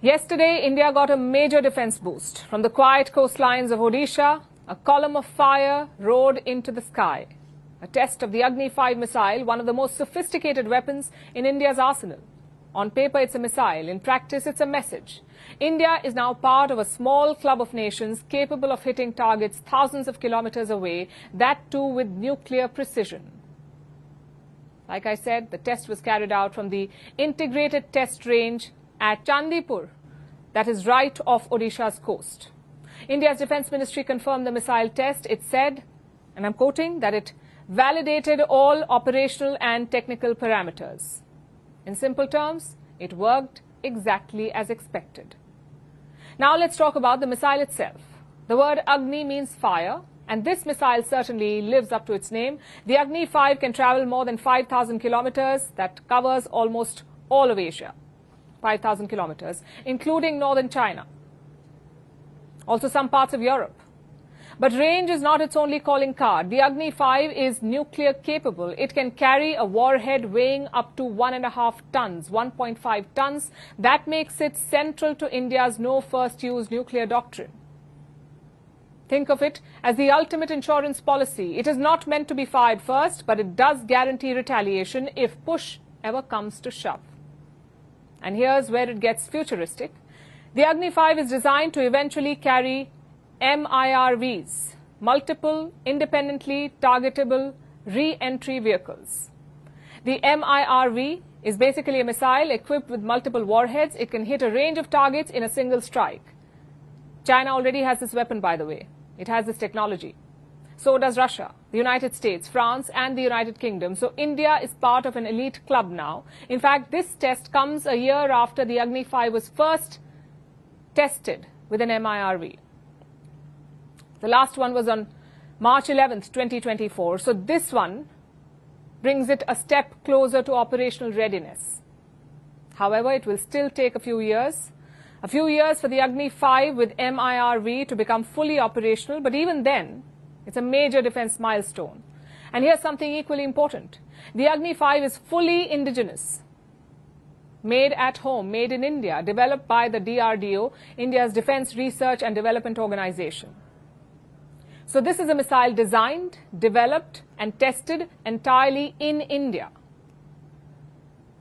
Yesterday, India got a major defense boost. From the quiet coastlines of Odisha, a column of fire roared into the sky. A test of the Agni-5 missile, one of the most sophisticated weapons in India's arsenal. On paper, it's a missile. In practice, it's a message. India is now part of a small club of nations capable of hitting targets thousands of kilometers away, that too with nuclear precision. Like I said, the test was carried out from the integrated test range at Chandipur, that is right off Odisha's coast. India's Defence Ministry confirmed the missile test. It said, and I'm quoting, that it validated all operational and technical parameters. In simple terms, it worked exactly as expected. Now let's talk about the missile itself. The word Agni means fire, and this missile certainly lives up to its name. The Agni-5 can travel more than 5,000 kilometers. That covers almost all of Asia. 5,000 kilometers, including northern China. Also some parts of Europe. But range is not its only calling card. The Agni-5 is nuclear capable. It can carry a warhead weighing up to 1.5 tons, 1.5 tons. That makes it central to India's no first use nuclear doctrine. Think of it as the ultimate insurance policy. It is not meant to be fired first, but it does guarantee retaliation if push ever comes to shove. And here's where it gets futuristic. The Agni-5 is designed to eventually carry MIRVs, multiple independently targetable re-entry vehicles. The MIRV is basically a missile equipped with multiple warheads. It can hit a range of targets in a single strike. China already has this weapon, by the way. It has this technology. So does Russia, the United States, France and the United Kingdom. So India is part of an elite club now. In fact, this test comes a year after the Agni-5 was first tested with an MIRV. The last one was on March 11th, 2024. So this one brings it a step closer to operational readiness. However, it will still take a few years for the Agni-5 with MIRV to become fully operational. But even then, it's a major defense milestone. And here's something equally important. The Agni-5 is fully indigenous, made at home, made in India, developed by the DRDO, India's Defense Research and Development Organization. So this is a missile designed, developed and tested entirely in India.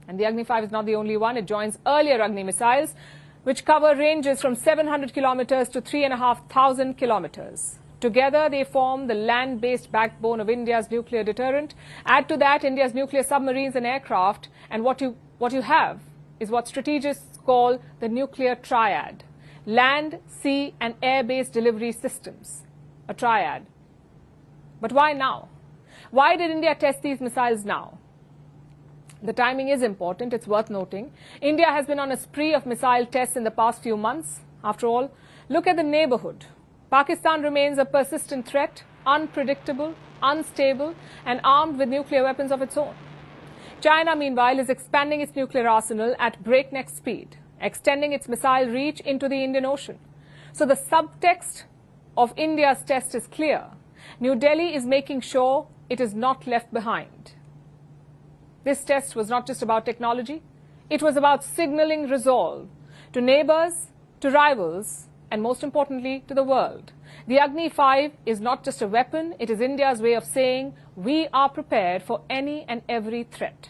And the Agni-5 is not the only one. It joins earlier Agni missiles, which cover ranges from 700 kilometers to 3,500 kilometers. Together, they form the land-based backbone of India's nuclear deterrent. Add to that India's nuclear submarines and aircraft, and what you have is what strategists call the nuclear triad: land, sea and air-based delivery systems. A triad. But why now? Why did India test these missiles now? The timing is important. It's worth noting. India has been on a spree of missile tests in the past few months. After all, look at the neighborhood. Pakistan remains a persistent threat, unpredictable, unstable, and armed with nuclear weapons of its own. China, meanwhile, is expanding its nuclear arsenal at breakneck speed, extending its missile reach into the Indian Ocean. So the subtext of India's test is clear. New Delhi is making sure it is not left behind. This test was not just about technology. It was about signaling resolve to neighbors, to rivals, and most importantly, to the world. The Agni-5 is not just a weapon. It is India's way of saying we are prepared for any and every threat.